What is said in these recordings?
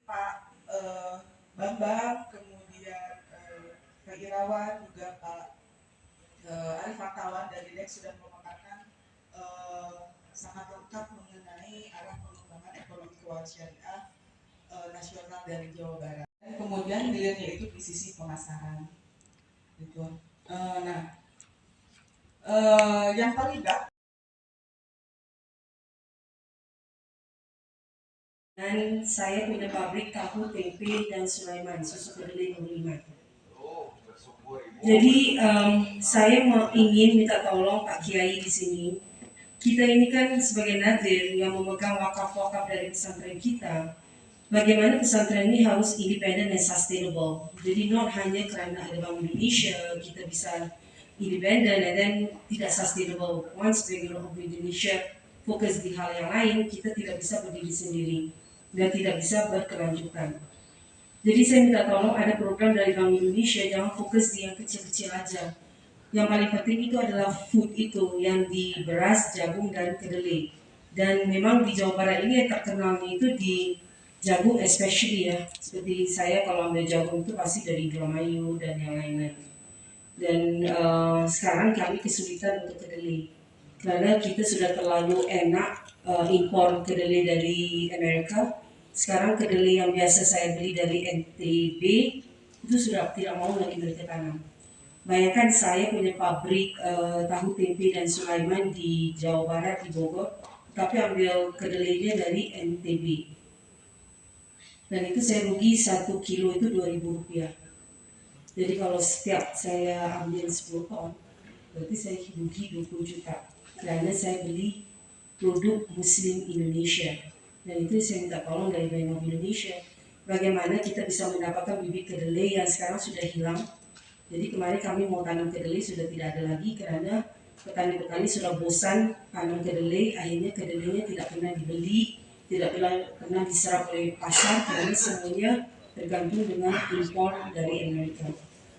Pak Bambang, kemudian Pak Irawan, juga Pak Arif Fatawan dari DEX sudah memaparkan sangat lengkap mengenai arah pengembangan ekonomi keuangan syariah nasional dari Jawa Barat. Dan kemudian hilirnya itu di sisi pemasaran, gitu. Yang terlibat dan saya punya pabrik tahu, tempe, dan Sulaiman, susu kedelai 25. Jadi saya ingin minta tolong Pak Kiai di sini. Kita ini kan sebagai nadir yang memegang wakaf-wakaf dari pesantren kita. Bagaimana pesantren ini harus independen dan sustainable. Jadi not hanya karena ada Bank Indonesia kita bisa independen dan tidak sustainable. Once Bank Indonesia fokus di hal yang lain, kita tidak bisa berdiri sendiri dan tidak bisa berkelanjutan. Jadi saya minta tolong ada program dari Bank Indonesia, jangan fokus di yang kecil-kecil aja. Yang paling penting itu adalah food itu, yang di beras, jagung, dan kedelai. Dan memang di Jawa Barat ini yang terkenalnya itu di jagung especially ya. Seperti saya kalau ambil jagung itu pasti dari Indramayu dan yang lain-lain. Dan sekarang kami kesulitan untuk kedelai. Karena kita sudah terlalu enak impor kedelai dari Amerika. Sekarang kedelai yang biasa saya beli dari NTB itu sudah tidak mau lagi mereka tanam. Bayangkan saya punya pabrik tahu, tempe, dan Sulaiman di Jawa Barat, di Bogor, tapi ambil kedelainya dari NTB. Dan itu saya rugi 1 kilo itu Rp2.000. Jadi kalau setiap saya ambil 10 ton, berarti saya rugi 20 juta. Karena saya beli produk Muslim Indonesia. Dan itu saya minta tolong dari Bank Indonesia. Bagaimana kita bisa mendapatkan bibit kedelai yang sekarang sudah hilang. Jadi kemarin kami mau tanam kedelai sudah tidak ada lagi karena petani-petani sudah bosan tanam kedelai. Akhirnya kedelainya tidak pernah dibeli, tidak pernah diserap oleh pasar karena semuanya tergantung dengan impor dari Amerika.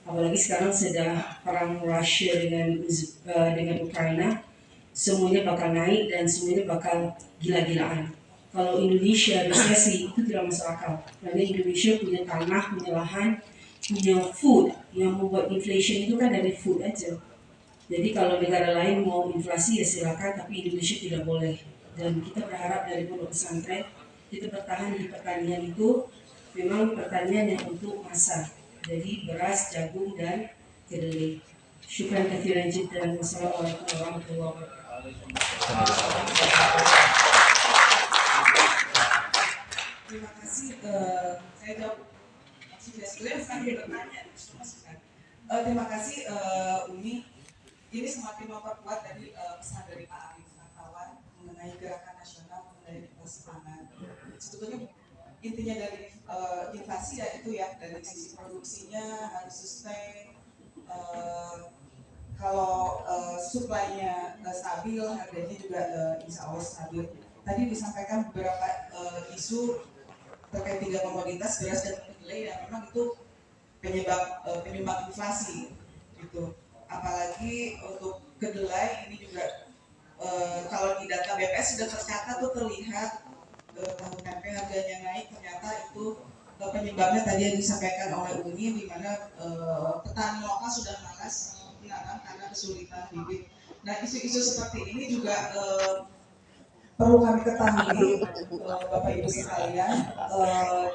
Apalagi sekarang sedang perang Rusia dengan Ukraina, semuanya bakal naik dan semuanya bakal gila-gilaan. Kalau Indonesia resesi itu tidak masuk akal, karena Indonesia punya tanah, punya lahan, punya food. Yang membuat inflation itu kan dari food aja. Jadi kalau negara lain mau inflasi ya silakan, tapi Indonesia tidak boleh. Dan kita berharap dari pondok pesantren kita bertahan di pertanian itu memang pertanian yang untuk masa. Jadi beras, jagung, dan kedelai. Syukran kathiran jiddan. Wassalamualaikum warahmatullahi wabarakatuh. Terima kasih. Saya jawab sudah sambil bertanya. Terima kasih Umi. Ini semakin memperkuat dari pesan dari Pak Arif Fatawan mengenai gerakan nasional mengenai inflasi pangan. Sebetulnya intinya dari inflasi ya itu ya dari sisi produksinya harus sustain. Kalau suplainya stabil, harganya juga insya Allah stabil. Tadi disampaikan beberapa isu terkait 3 komoditas beras dan kedelai yang memang itu penyebab inflasi gitu. Apalagi untuk kedelai ini juga kalau di data BPS sudah tercatat tuh terlihat tahu tempe harganya naik, ternyata itu penyebabnya tadi yang disampaikan oleh Uni di mana petani lokal sudah malas menanam karena kesulitan bibit. Nah isu-isu seperti ini juga perlu kami ketahui Bapak Ibu sekalian,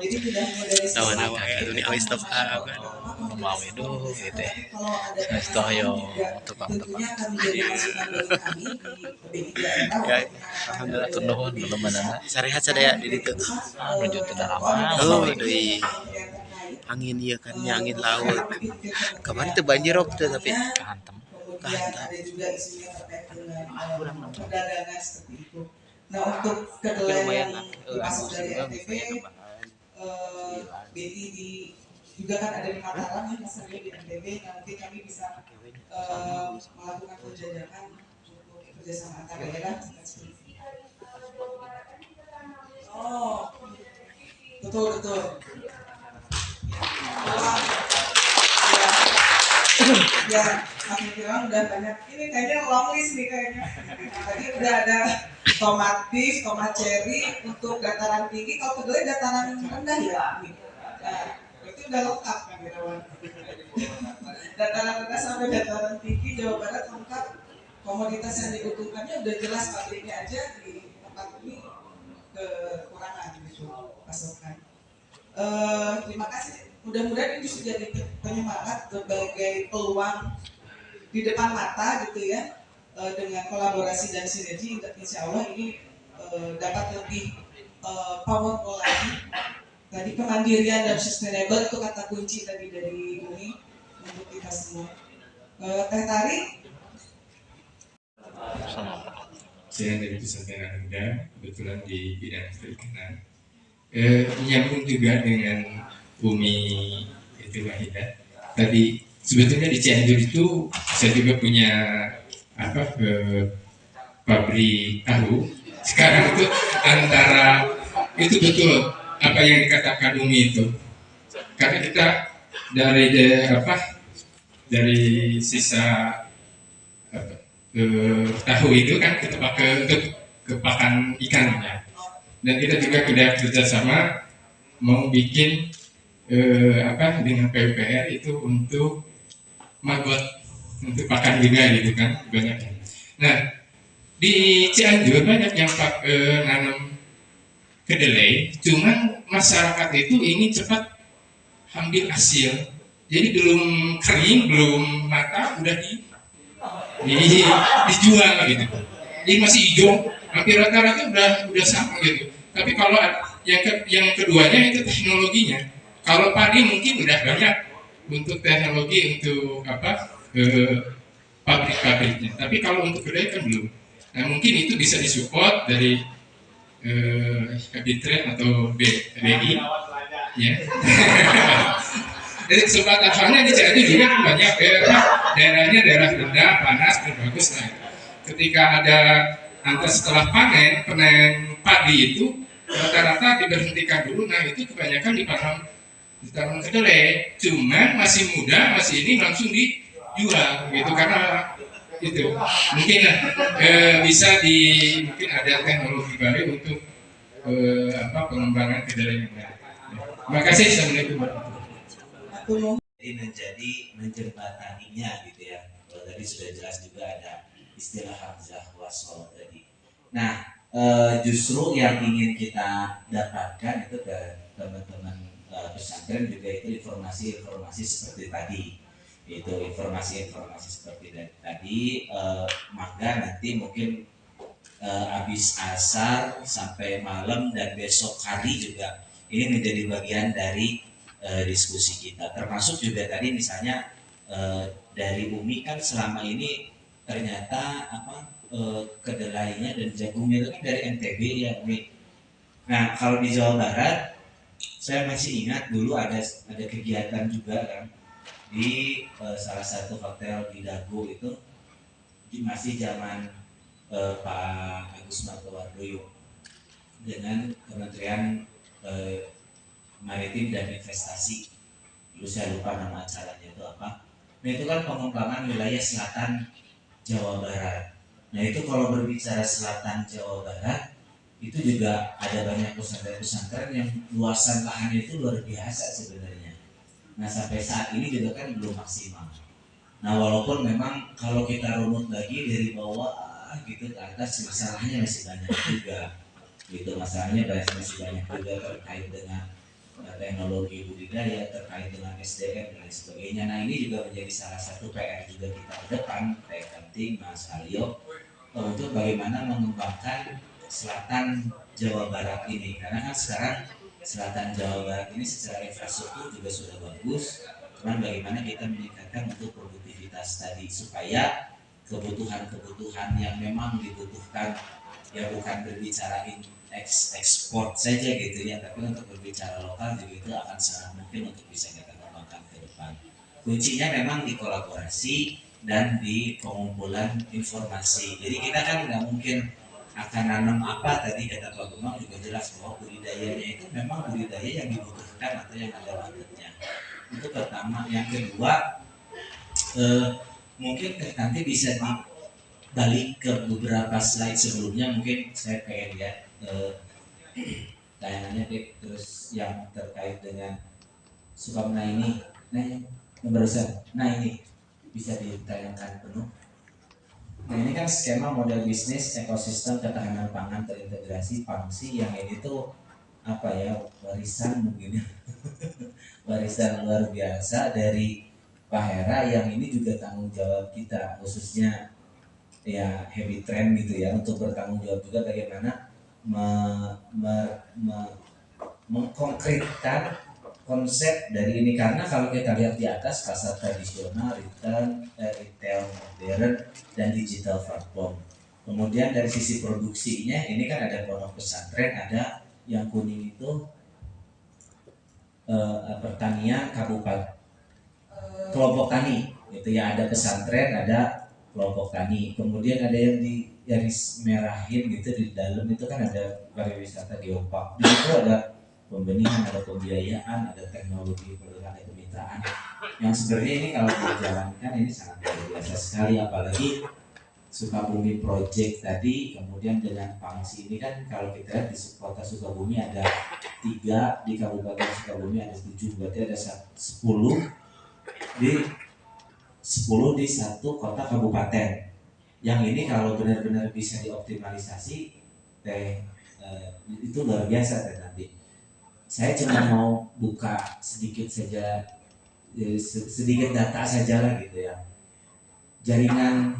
jadi tidak hanya dari sisi ini stop mau itu gitu stop yo tentunya akan menjadi masukan dari kami di BI ya alhamdulillah turun belum mana syariat sadaya di itu menuju ke dalam deui angin ieu kan angin laut kemarin teu banjir tuh tapi kehantam ada juga isunya terkait dengan perdagangan seperti itu. Nah untuk kedelai yang dimasuk dari NTB, BI juga kan ada di Mataram ya, masanya di NTB. Nanti kami bisa melakukan penjajakan untuk kerjasama antar daerah. Oh, betul. Ya. ya makin kira udah banyak. Ini kayaknya long list nih kayaknya. Tadi udah ada tomat beef, tomat cherry untuk dataran tinggi. Kalau kedelai dataran rendah ya. Nah, berarti udah lengkap kan Irawan. Dataran rendah sampai dataran tinggi Jawa Barat lengkap. Komoditas yang dibutuhkannya udah jelas, pabriknya aja di tempat ini kekurangan gitu pasokan. Terima kasih. Mudah-mudahan ini bisa jadi penyemangat berbagai peluang di depan mata gitu ya, dengan kolaborasi dan sinergi. Insya Allah ini dapat lebih powerful lagi. Tadi kemandirian dan sustainable itu kata kunci tadi dari Umi untuk kita semua. Teh Tari. Saya dari Pusat Merah Muda, kebetulan di bidang perikanan. Menyambung juga dengan Umi itu Wahidah. Tadi sebetulnya di Cianjur itu saya juga punya pabrik tahu. Sekarang itu antara itu betul apa yang dikatakan Umi itu. Karena kita dari sisa tahu itu kan kita pakai untuk kepakan ikannya. Dan kita juga sudah kerjasama mau bikin dengan PUPR itu untuk maggot, untuk pakan juga gitu kan banyak. Nah di Cianjur banyak yang nanam kedelai, cuman masyarakat itu ingin cepat ambil hasil, jadi belum kering, belum matang udah dijual gitu. Jadi masih hijau, hampir rata-rata udah sama gitu. Tapi kalau yang keduanya itu teknologinya. Kalau padi mungkin udah banyak untuk teknologi untuk pabrik-pabriknya. Tapi kalau untuk kedelai kan belum. Nah mungkin itu bisa disupport dari Kabitren atau BI, ya. Jadi kesempatan soalnya di Cianjur juga banyak daerahnya daerah rendah, panas, bagus lah. Ketika ada setelah panen padi itu rata-rata diberhentikan dulu. Nah itu kebanyakan ditanam kedelai, cuman masih muda, masih ini langsung dijual gitu karena itu mungkin bisa mungkin ada teknologi baru untuk pengembangan kedelai yang baik. Terima kasih. Assalamualaikum warahmatullahi. Jadi menjadi menjembataninya gitu ya. Kalau tadi sudah jelas juga ada istilah hamzah wasol tadi. Nah, justru yang ingin kita dapatkan itu ke teman-teman pesantren juga itu informasi-informasi seperti tadi. Itu informasi-informasi seperti tadi, maka nanti mungkin habis asar sampai malam dan besok hari juga ini menjadi bagian dari diskusi kita. Termasuk juga tadi misalnya dari Umi kan selama ini ternyata kedelainya dan jagungnya itu kan dari NTB ya Umi. Nah kalau di Jawa Barat saya masih ingat dulu ada kegiatan juga kan di salah satu hotel di Dago itu masih zaman Pak Agus Martowardoyo dengan Kementerian Maritim dan Investasi. Dulu saya lupa nama acaranya itu apa. Nah itu kan pengembangan wilayah selatan Jawa Barat. Nah itu kalau berbicara selatan Jawa Barat itu juga ada banyak pesantren-pesantren yang luasan lahannya itu luar biasa sebenarnya. Nah sampai saat ini juga kan belum maksimal. Nah walaupun memang kalau kita runut lagi dari bawah gitu ke atas masalahnya masih banyak juga. Gitu masalahnya masih banyak juga terkait dengan teknologi budidaya, terkait dengan SDM dan lain sebagainya. Nah ini juga menjadi salah satu PR juga kita ke depan, PR penting Mas Alio, untuk bagaimana mengembangkan selatan Jawa Barat ini. Karena kan sekarang selatan Jawa Barat ini secara infrastruktur juga sudah bagus, cuman bagaimana kita meningkatkan untuk produktivitas tadi supaya kebutuhan-kebutuhan yang memang dibutuhkan ya bukan berbicara ekspor saja gitu ya, tapi untuk berbicara lokal juga itu akan sangat mungkin untuk bisa kita kembangkan ke depan. Kuncinya memang di kolaborasi dan di pengumpulan informasi. Jadi kita kan nggak mungkin akan nanam apa, tadi kata Pak Gumang juga jelas bahwa budidayanya itu memang budidaya yang dibutuhkan atau yang ada marketnya. Itu pertama. Yang kedua, Mungkin nanti bisa dibalik ke beberapa slide sebelumnya, mungkin saya pengen lihat tayangannya deh, terus yang terkait dengan Sukamna ini, nah yang barusan, nah ini bisa ditayangkan penuh. Nah ini kan skema model bisnis ekosistem ketahanan pangan terintegrasi Pangsi, yang ini tuh apa ya, warisan mungkin ya. Warisan luar biasa dari Pak Hera, yang ini juga tanggung jawab kita, khususnya ya Heavy Trend gitu ya, untuk bertanggung jawab juga bagaimana mengkonkretkan konsep dari ini. Karena kalau kita lihat di atas, pasar tradisional, retail modern, dan digital platform. Kemudian dari sisi produksinya ini kan ada pondok pesantren, ada yang kuning itu pertanian kabupaten, kelompok tani itu ya, ada pesantren, ada kelompok tani. Kemudian ada yang di garis merahin gitu di dalam itu kan ada pariwisata geopark. Di situ ada pembenihan, ada pembiayaan, ada teknologi, ada kemitraan. Yang sebenarnya ini kalau dijalankan ini sangat luar biasa sekali, apalagi Sukabumi Project tadi. Kemudian dengan Pangsi ini kan kalau kita lihat di kota Sukabumi ada 3, di Kabupaten Sukabumi ada 7, berarti ada 10 di satu kota kabupaten. Yang ini kalau benar-benar bisa dioptimalisasi, itu luar biasa kan nanti. Saya cuma mau buka sedikit saja, sedikit data saja lah gitu ya. Jaringan,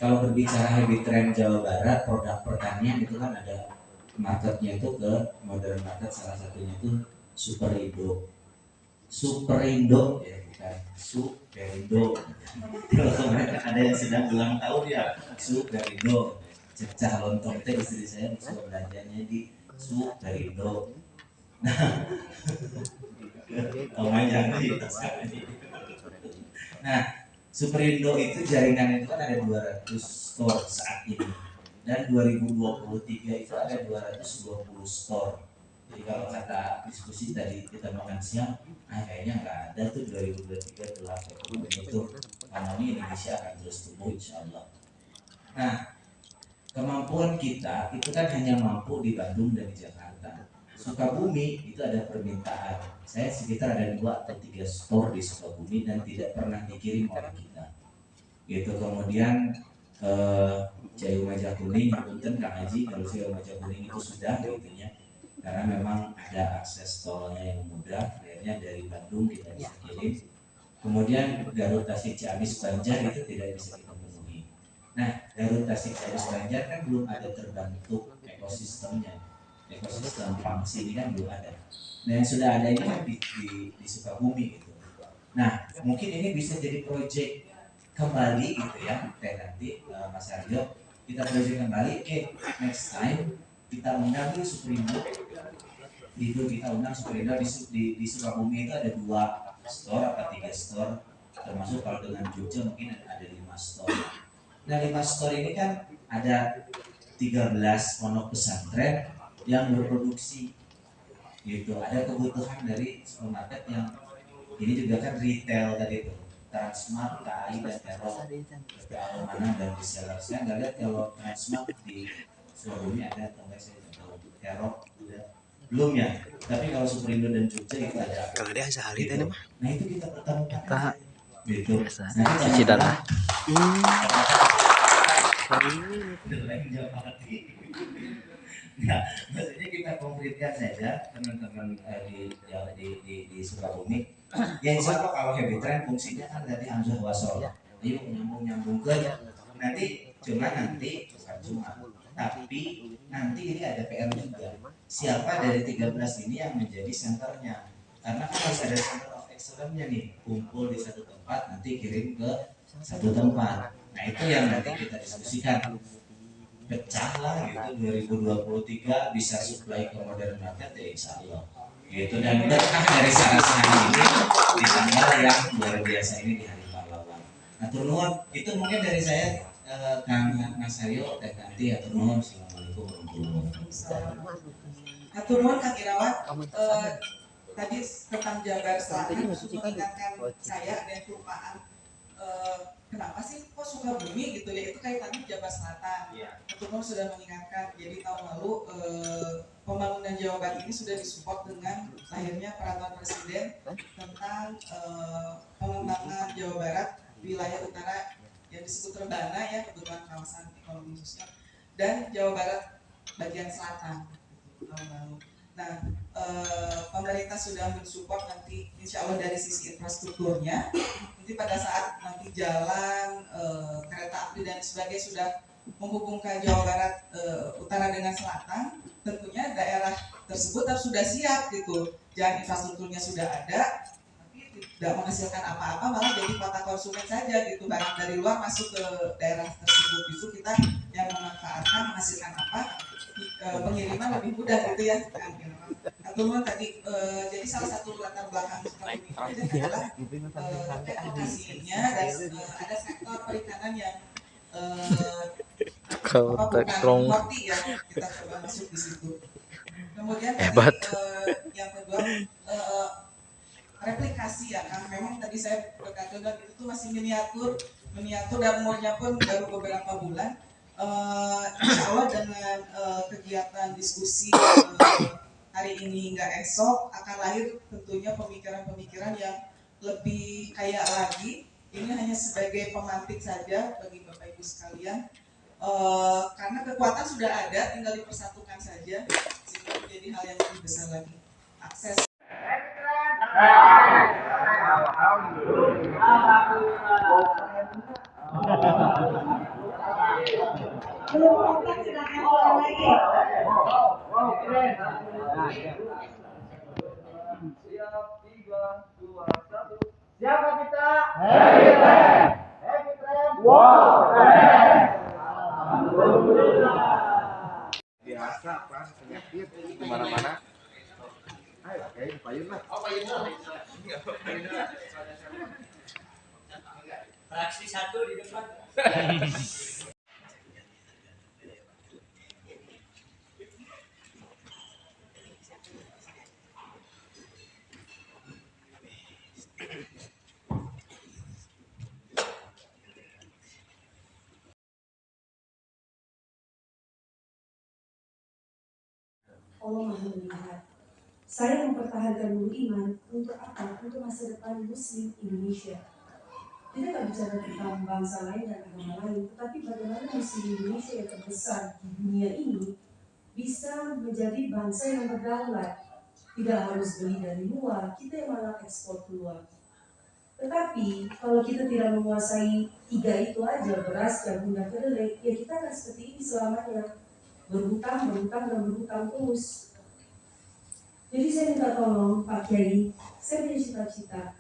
kalau berbicara Heavy Trend Jawa Barat, produk pertanian itu kan ada marketnya itu ke modern market, salah satunya itu Superindo ya, bukan Superindo. Kalau kemarin ada yang sedang ulang tahun ya, Superindo. Cecah lontong itu istri saya suka belanjanya di Superindo. Nah, Superindo itu jaringan itu kan ada 200 store saat ini, dan 2023 itu ada 220 store. Jadi kalau kata diskusi tadi kita makan siang, kayaknya nggak ada tuh 2023 telah itu ekonomi Indonesia akan terus tumbuh insya Allah. Nah, kemampuan kita itu kan hanya mampu di Bandung dan di Jakarta. Sukabumi itu ada permintaan. Saya sekitar ada 2 atau 3 store di Sukabumi dan tidak pernah dikirim oleh kita. Gitu. Kemudian Jayu Majakuning, punten Kang Haji, kalau Jayu Majakuning itu sudah gitunya. Karena memang ada akses tolnya yang mudah, akhirnya dari Bandung kita bisa kirim. Kemudian Garut Tasik Ciamis Banjar itu tidak bisa kita penuhi. Nah, Garut Tasik Ciamis Banjar kan belum ada terbentuk ekosistemnya. Ekosistem Pangsi ini kan belum ada. Nah, yang sudah ada ini kan di Sukabumi gitu. Nah, mungkin ini bisa jadi proyek kembali gitu ya, nanti Mas Arjo kita proyek kembali. Oke, next time kita undang dulu Superindo. Itu kita undang Superindo di Sukabumi itu ada 2 store atau 3 store, termasuk kalau dengan Jogja mungkin ada 5 store. Nah, 5 store ini kan ada 13 pondok pesantren yang berproduksi gitu. Ada kebutuhan dari supermarket yang ini juga kan retail tadi itu, Transmart, KAI, dan Terok, mana dan reseller. Saya nggak lihat kalau Transmart di Sukabumi ada atau nggak, saya nggak tahu. Terok udah belum ya, tapi kalau Superindo dan Jogja itu ada. Kalau dia sehari gitu. tadi mah. Nah itu kita pertemukan gitu. Cuci darah. Nah, maksudnya kita konkretkan saja teman-teman di Sukabumi. Ya insya Allah kalau Heavy Trend fungsinya kan tadi Hamzah Wasol. Ayo nyambung ke nanti, bukan cuma, tapi nanti ini ada PR juga. Siapa dari 13 ini yang menjadi senternya? Karena kan harus ada center of excellence-nya nih, kumpul di satu tempat, nanti kirim ke satu tempat. Nah itu yang nanti kita diskusikan. Pecah lah gitu, 2023 bisa supply ke modern market ya insya Allah gitu. Dan berkah dari sarana ini di tanggal yang luar biasa ini di Hari Pahlawan. Nah turun itu mungkin dari saya, Kang Mas Aryo, Teh Kanti, turun. Assalamualaikum warahmatullahi wabarakatuh. Turun Kang Irawan, tadi tentang Jabar Selatan, untuk mengingatkan saya dan kelupaan kenapa sih kok Sukabumi gitu ya, itu kaitannya Jawa Selatan. Ketua sudah mengingatkan, jadi tahun lalu pembangunan Jawa Barat ini sudah disupport dengan lahirnya peraturan presiden tentang pengembangan Jawa Barat wilayah utara yang disebut Rebana ya, kebutuhan kawasan ekonomi khususnya, dan Jawa Barat bagian selatan tahun lalu. Nah, pemerintah sudah mensupport nanti insya Allah dari sisi infrastrukturnya. Nanti pada saat nanti jalan, kereta api dan sebagainya sudah menghubungkan Jawa Barat utara dengan selatan, tentunya daerah tersebut harus sudah siap gitu. Jalan infrastrukturnya sudah ada, tapi tidak menghasilkan apa-apa, malah jadi kota konsumen saja gitu. Barang dari luar masuk ke daerah tersebut, itu kita yang memanfaatkan menghasilkan apa? Pengiriman lebih mudah gitu ya. Atau tadi jadi salah satu latar belakang ini adalah edukasinya, dan ada sektor perikanan yang bukan ngerti ya, kita coba masuk di situ. Kemudian Hebat. Yang kedua replikasi ya kan, memang tadi saya berkata itu tuh masih miniatur dan umurnya pun baru beberapa bulan. Insya Allah dengan kegiatan diskusi hari ini hingga esok akan lahir tentunya pemikiran-pemikiran yang lebih kaya lagi. Ini hanya sebagai pemantik saja bagi Bapak Ibu sekalian, karena kekuatan sudah ada, tinggal dipersatukan saja sehingga menjadi hal yang lebih besar lagi. Akses. Siapa kita? Happy Trend. Happy Trend. Wow. Biasa pas penyakit kemana-mana. Ayo, kayak payun lah. Oh, payun lah. Fraksi 1 di depan. Allah Maha melihat. Saya mempertahankan Nurul Iman untuk apa? Untuk masa depan Muslim Indonesia. Kita nggak bicara tentang bangsa lain dan agama lain, tetapi bagaimana Muslim Indonesia yang terbesar di dunia ini bisa menjadi bangsa yang berdaulat. Tidak harus beli dari luar, kita yang malah ekspor keluar. Tetapi kalau kita tidak menguasai 3 itu aja, beras, jagung, dan kedelai, ya kita akan seperti ini selamanya. Berhutang terus. Jadi saya minta tolong Pak Kiai, saya punya cita-cita.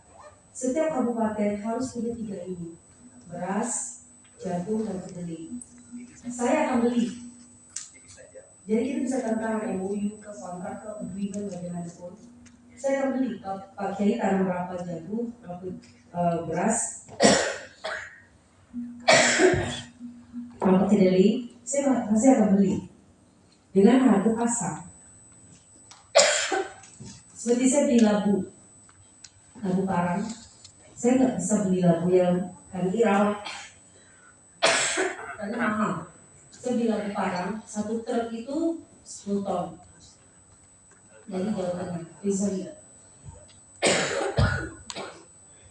Setiap kabupaten harus punya 3 ini, beras, jagung, dan kedelai. Saya akan beli. Jadi kita bisa tentang MOU ke kontrak ke agreement bagaimanapun. Saya akan beli. Pak Kiai tanam berapa jagung, berapa beras, berapa kedelai, saya masih akan beli dengan harga pasar. Seperti saya beli labu parang, saya nggak bisa beli labu yang kami rawat karena mahal. Saya beli labu parang, 1 truk itu 10 ton. Jadi Jawa Tengah, bisa lihat.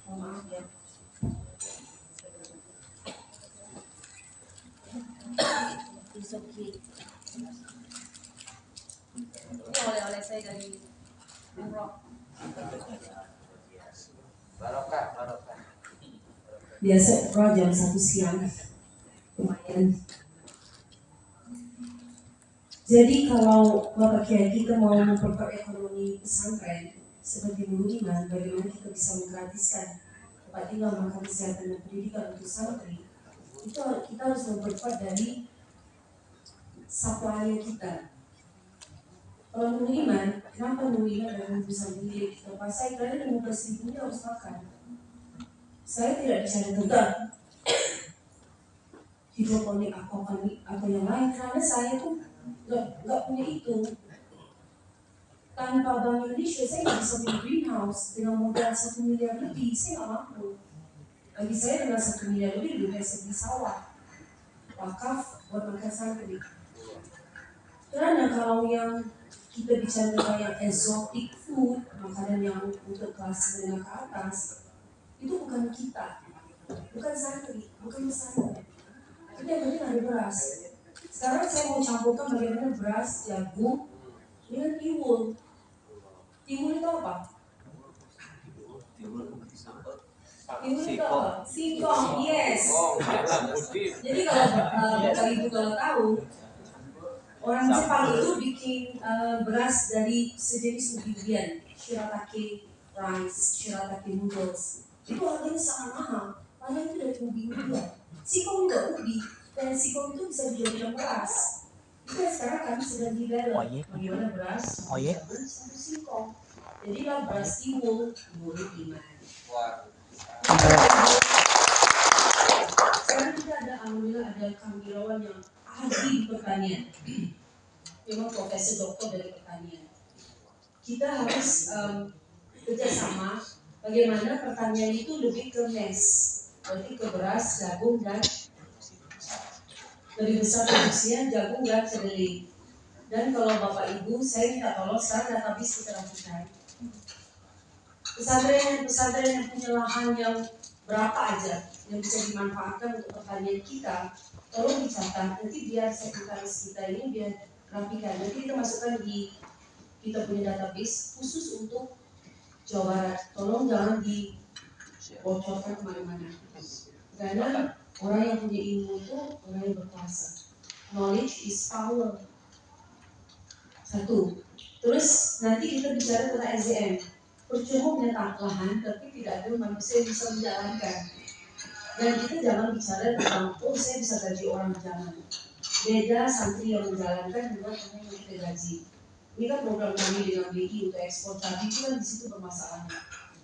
Maaf ya. It's okay. Ini oleh-oleh saya dari umroh. Barokah. Biasa umroh jam 1 siang, lumayan. Jadi kalau Bapak Kiai kita mau memperkuat ekonomi pesantren seperti Nurul Iman, bagaimana kita bisa menggratiskan tempat tinggal, makan, kesehatan, dan pendidikan untuk santri, itu kita harus memperkuat dari supply kita. Kalau Nurul Iman, kenapa Nurul Iman dan Ibu sendiri kita pasai kalian 15.000 ini harus makan. Saya tidak bicara tentang hidroponik, aquaponik atau yang lain, karena saya tuh nggak punya itu. Tanpa Bank Indonesia saya nggak bisa punya greenhouse dengan modal 1 miliar lebih, saya nggak mampu. Bagi saya dengan 1 miliar lebih dari segi sawah wakaf buat makan santri. Karena kalau yang kita bicara tentang yang exotic food, makanan yang untuk kelas menengah ke atas, itu bukan kita, bukan santri, bukan pesantren. Tapi yang penting ada beras. Sekarang saya mau campurkan bagaimana beras, jagung dengan tiwul. Tiwul itu apa? Tiwul itu apa? Singkong, yes. Jadi kalau Bapak Ibu kalau tahu, orang Jepang itu bikin beras dari sejenis ubi-ubian, shirataki rice, shirataki noodles. Itu harganya sangat mahal, padahal itu dari ubi-ubian. Singkong juga ubi, dan singkong itu bisa dijadikan beras. Itu sekarang kami sedang develop bagaimana beras jagung sama singkong. Jadilah beras tiwul, murid iman. Sekarang kita ada, alhamdulillah ada Kang Irawan yang ahli di pertanian. Memang profesor doktor dari pertanian. Kita harus kerjasama bagaimana pertanian itu lebih ke mes, berarti ke beras, jagung dan lebih besar produksinya jagung dan kedelai. Dan kalau Bapak Ibu, saya minta tolong sekarang database kita lakukan. Pesantren yang punya lahan yang berapa aja yang bisa dimanfaatkan untuk pertanian kita, tolong dicatat. Nanti biar sekretaris kita ini biar rapikan. Nanti kita masukkan di kita punya database khusus untuk Jawa Barat. Tolong jangan dibocorkan kemana-mana. Karena orang yang punya ilmu itu orang yang berkuasa. Knowledge is power. Satu. Terus nanti kita bicara tentang SDM. Percuma punya lahan, tapi tidak ada manusia yang bisa menjalankan. Dan kita jangan bicara tentang, oh saya bisa gaji orang jangan. Beda santri yang menjalankan dengan orang yang kita gaji. Ini kan program kami dengan BI untuk ekspor cabai itu kan di situ bermasalahnya.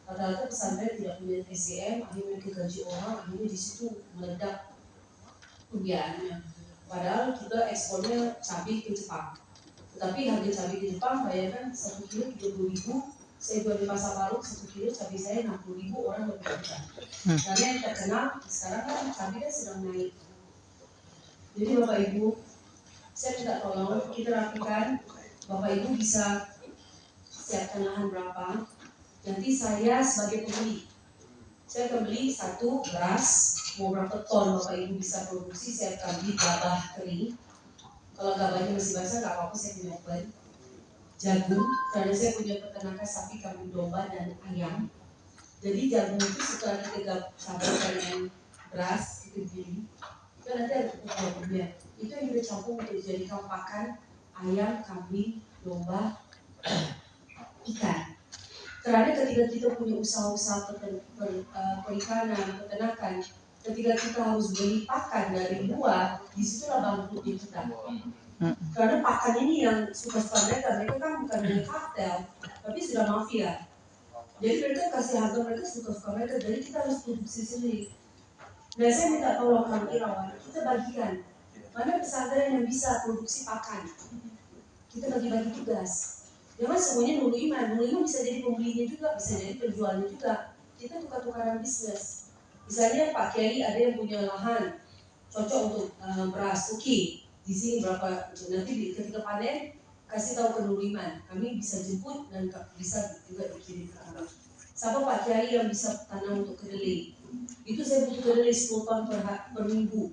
Rata-rata pesantren tidak punya SDM, akhirnya kita gaji orang, akhirnya di situ meledak pembiayaannya. Padahal kita ekspornya cabai ke Jepang. Tetapi harga cabai di Jepang bayarkan 1 kilo 30.000. Saya jual di pasar baru 1 kilo cabai saya 60.000, orang berbeda. Karena yang terkenal sekarang kan cabai kan sedang naik. Jadi Bapak Ibu, saya minta tolong kita rapikan. Bapak Ibu bisa siapkan lahan berapa. Nanti saya sebagai pembeli, saya akan beli 1 beras, mau berapa ton Bapak Ibu bisa produksi, saya akan beli gabah kering. Kalau gabahnya masih basah nggak apa-apa, saya punya open. Jagung, karena saya punya peternakan sapi, kambing, domba, dan ayam. Jadi jagung itu setelah kita campurkan dengan beras, kita giling, itu nanti ada pupuk-pupuknya. Itu yang kita campur untuk dijadikan pakan ayam, kambing, domba, ikan. Karena ketika kita punya usaha-usaha perikanan, peternakan, ketika kita harus beli pakan dari luar, disitulah bangkrutnya kita. Karena pakan ini yang suka-suka mereka kan bukan dari kartel, tapi sudah mafia. Jadi mereka kasih harga mereka suka-suka mereka, jadi kita harus produksi sendiri. Nah saya minta tolong Kang Irawan, kita bagikan. Mana pesantren yang bisa produksi pakan? Kita bagi-bagi tugas. Jangan semuanya nunggu iman bisa jadi pembelinya juga, bisa jadi penjualnya juga. Kita tukar-tukaran bisnis. Misalnya Pak Kiai ada yang punya lahan, cocok untuk beras, oke. Di sini berapa, nanti ketika panen kasih tahu ke Nuriman, kami bisa jemput dan bisa juga dikirim ke Arab. Siapa Pak Kiai yang bisa tanam untuk kedelai? Itu saya butuh kedelai 10 ton per minggu.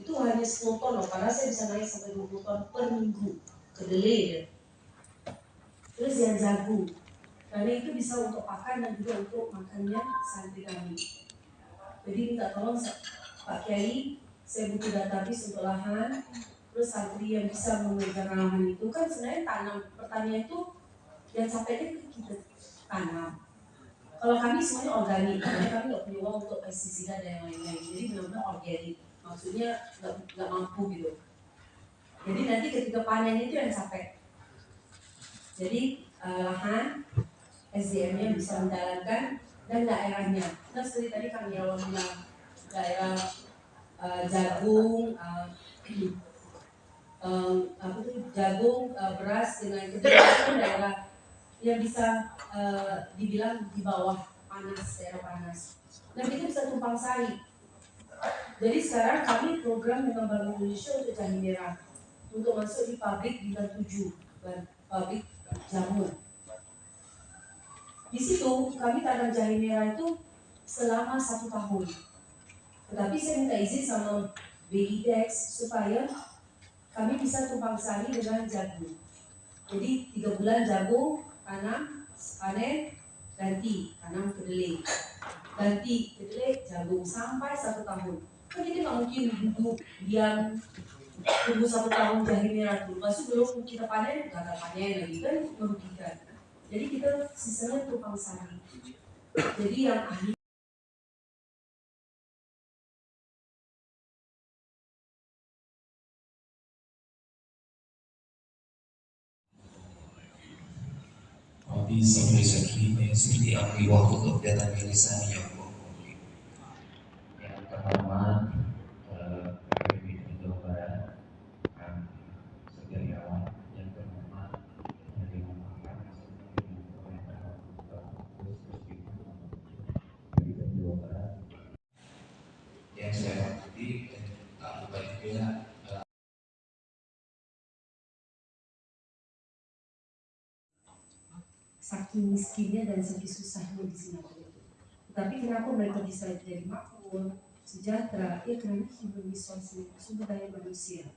Itu hanya 10 ton loh, karena saya bisa naik sampai 20 ton per minggu kedelai ya. Terus yang jagung, karena itu bisa untuk pakan dan juga untuk makannya santri kami. Jadi minta tolong Pak Kiai, saya butuh database untuk lahan. Terus santri yang bisa mengerjakan lahan itu kan sebenarnya pertanian itu yang sampainya kita tanam. Kalau kami semuanya organik, karena kami nggak punya uang untuk pestisida dan yang lain-lain. Jadi benar-benar organik, maksudnya nggak mampu gitu. Jadi nanti ketika panen itu yang sampai. Jadi lahan, SDM-nya bisa menjalankan dan daerahnya. Nah seperti tadi kami awal bilang daerah jagung. Jagung, beras dengan kedelai daerah yang bisa dibilang di bawah panas, daerah panas. dan kita bisa tumpang sari. Jadi sekarang kami program dengan Bank Indonesia untuk jahe merah untuk masuk di pabrik bintang 7, pabrik jamu. Di situ kami tanam jahe merah itu selama 1 tahun. Tetapi saya minta izin sama BIDEX supaya kami bisa tumpang sari dengan jagung. Jadi 3 bulan jagung, tanam, panen, ganti, tanam kedelai. Ganti kedelai, jagung sampai 1 tahun. Kan kita nggak mungkin duduk diam tunggu 1 tahun jahe merah dulu. Masuk belum kita panen, nggak ada panen lagi kan merugikan. Jadi kita sisanya tumpang sari. Jadi yang ahli Tapi sabri seperti api waktu untuk datang ke lisan ya Allah. Yang terhormat Presiden Jawa Barat, Sejarawan yang terhormat dari Muhammad Presiden Jawa Barat yang saya hormati dan tak lupa juga saking miskinnya dan saking susahnya di Singapura itu. Tetapi kenapa mereka bisa jadi makmur, sejahtera? Ya karena human resource, sumber daya manusia.